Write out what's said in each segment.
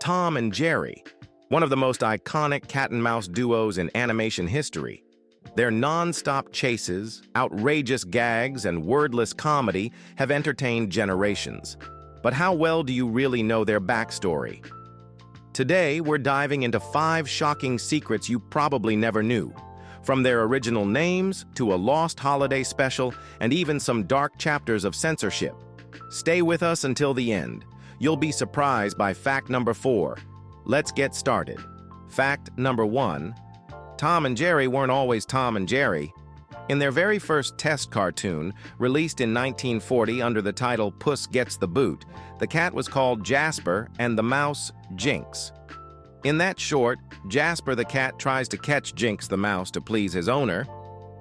Tom and Jerry, one of the most iconic cat-and-mouse duos in animation history. Their non-stop chases, outrageous gags, and wordless comedy have entertained generations. But how well do you really know their backstory? Today, we're diving into 5 shocking secrets you probably never knew. From their original names to a lost holiday special and even some dark chapters of censorship. Stay with us until the end. You'll be surprised by fact number 4. Let's get started. Fact number 1. Tom and Jerry weren't always Tom and Jerry. In their very first test cartoon, released in 1940 under the title Puss Gets the Boot, the cat was called Jasper and the mouse Jinx. In that short, Jasper the cat tries to catch Jinx the mouse to please his owner,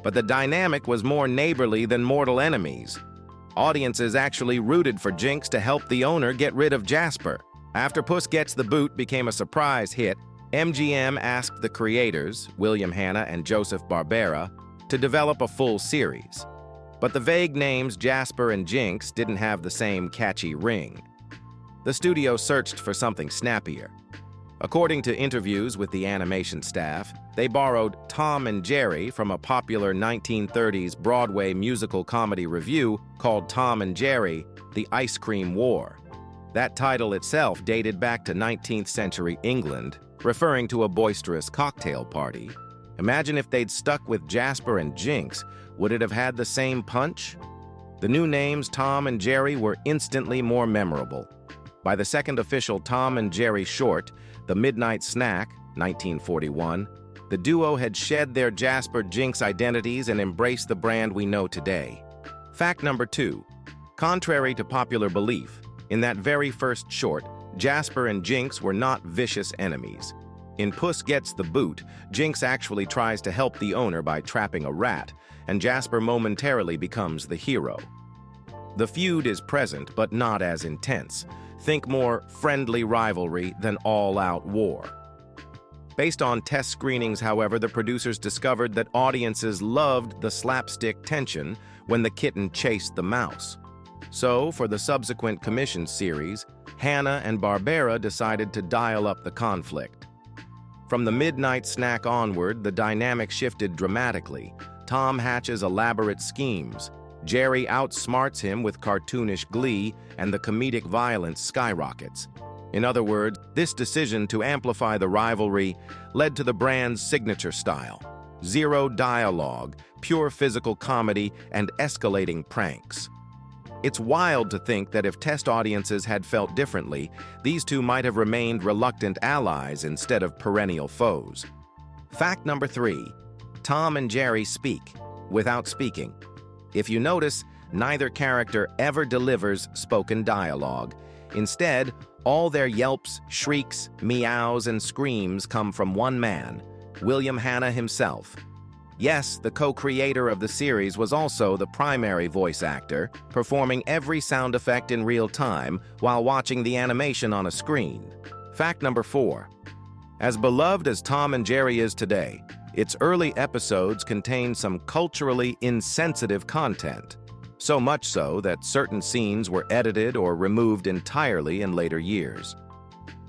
but the dynamic was more neighborly than mortal enemies. Audiences actually rooted for Jinx to help the owner get rid of Jasper. After Puss Gets the Boot became a surprise hit, MGM asked the creators, William Hanna and Joseph Barbera, to develop a full series. But the vague names Jasper and Jinx didn't have the same catchy ring. The studio searched for something snappier. According to interviews with the animation staff, they borrowed Tom and Jerry from a popular 1930s Broadway musical comedy revue called Tom and Jerry, The Ice Cream War. That title itself dated back to 19th century England, referring to a boisterous cocktail party. Imagine if they'd stuck with Jasper and Jinx, would it have had the same punch? The new names Tom and Jerry were instantly more memorable. By the second official Tom and Jerry short, The Midnight Snack, 1941, the duo had shed their Jasper Jinx identities and embraced the brand we know today. Fact number 2. Contrary to popular belief, in that very first short, Jasper and Jinx were not vicious enemies. In Puss Gets the Boot, Jinx actually tries to help the owner by trapping a rat, and Jasper momentarily becomes the hero. The feud is present, but not as intense. Think more friendly rivalry than all-out war. Based on test screenings, however, the producers discovered that audiences loved the slapstick tension when the kitten chased the mouse. So, for the subsequent commissioned series, Hanna and Barbera decided to dial up the conflict. From The Midnight Snack onward, the dynamic shifted dramatically. Tom hatches elaborate schemes. Jerry outsmarts him with cartoonish glee, and the comedic violence skyrockets. In other words, this decision to amplify the rivalry led to the brand's signature style: zero dialogue, pure physical comedy, and escalating pranks. It's wild to think that if test audiences had felt differently, these two might have remained reluctant allies instead of perennial foes. Fact number 3. Tom and Jerry speak without speaking. If you notice, neither character ever delivers spoken dialogue. Instead, all their yelps, shrieks, meows, and screams come from one man, William Hanna himself. Yes, the co-creator of the series was also the primary voice actor, performing every sound effect in real time while watching the animation on a screen. Fact number 4. As beloved as Tom and Jerry is today, its early episodes contained some culturally insensitive content, so much so that certain scenes were edited or removed entirely in later years.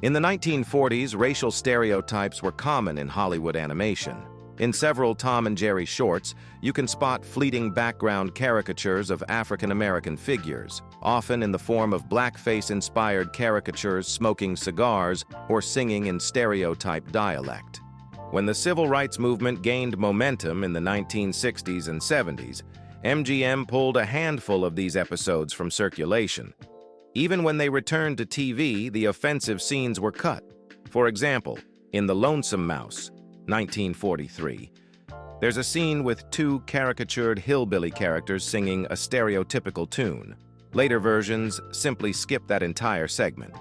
In the 1940s, racial stereotypes were common in Hollywood animation. In several Tom and Jerry shorts, you can spot fleeting background caricatures of African-American figures, often in the form of blackface-inspired caricatures smoking cigars or singing in stereotype dialect. When the civil rights movement gained momentum in the 1960s and 70s, MGM pulled a handful of these episodes from circulation. Even when they returned to TV, the offensive scenes were cut. For example, in The Lonesome Mouse, 1943, there's a scene with 2 caricatured hillbilly characters singing a stereotypical tune. Later versions simply skip that entire segment.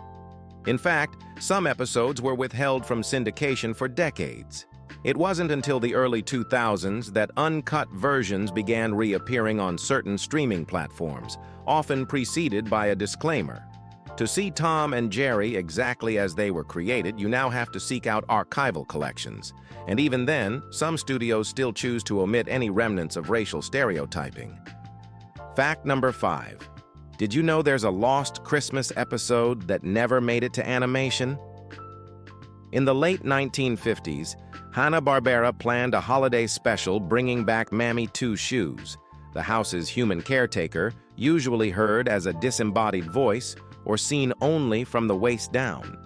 In fact, some episodes were withheld from syndication for decades. It wasn't until the early 2000s that uncut versions began reappearing on certain streaming platforms, often preceded by a disclaimer. To see Tom and Jerry exactly as they were created, you now have to seek out archival collections. And even then, some studios still choose to omit any remnants of racial stereotyping. Fact number 5. Did you know there's a lost Christmas episode that never made it to animation? In the late 1950s, Hanna-Barbera planned a holiday special bringing back Mammy Two Shoes, the house's human caretaker, usually heard as a disembodied voice or seen only from the waist down.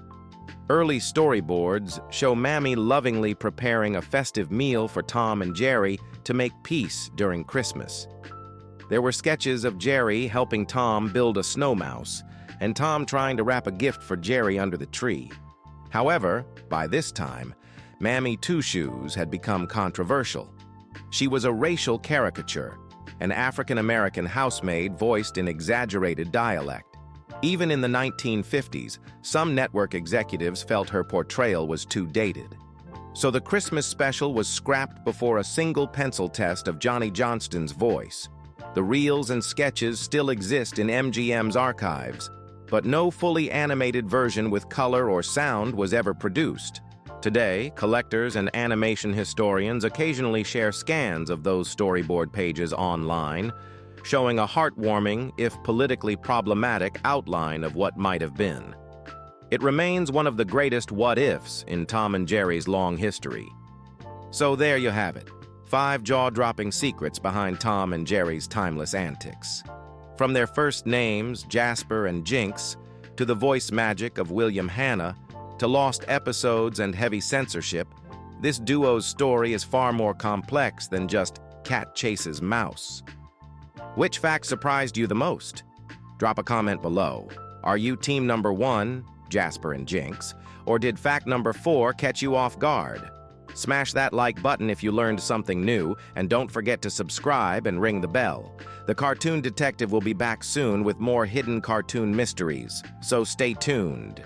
Early storyboards show Mammy lovingly preparing a festive meal for Tom and Jerry to make peace during Christmas. There were sketches of Jerry helping Tom build a snow mouse, and Tom trying to wrap a gift for Jerry under the tree. However, by this time, Mammy Two Shoes had become controversial. She was a racial caricature, an African-American housemaid voiced in exaggerated dialect. Even in the 1950s, some network executives felt her portrayal was too dated. So the Christmas special was scrapped before a single pencil test of Johnny Johnston's voice. The reels and sketches still exist in MGM's archives, but no fully animated version with color or sound was ever produced. Today, collectors and animation historians occasionally share scans of those storyboard pages online, showing a heartwarming, if politically problematic, outline of what might have been. It remains one of the greatest what-ifs in Tom and Jerry's long history. So there you have it, 5 jaw-dropping secrets behind Tom and Jerry's timeless antics. From their first names, Jasper and Jinx, to the voice magic of William Hanna, to lost episodes and heavy censorship, this duo's story is far more complex than just cat chases mouse. Which fact surprised you the most? Drop a comment below. Are you team number 1, Jasper and Jinx, or did fact number 4 catch you off guard? Smash that like button if you learned something new, and don't forget to subscribe and ring the bell. The Cartoon Detective will be back soon with more hidden cartoon mysteries, so stay tuned.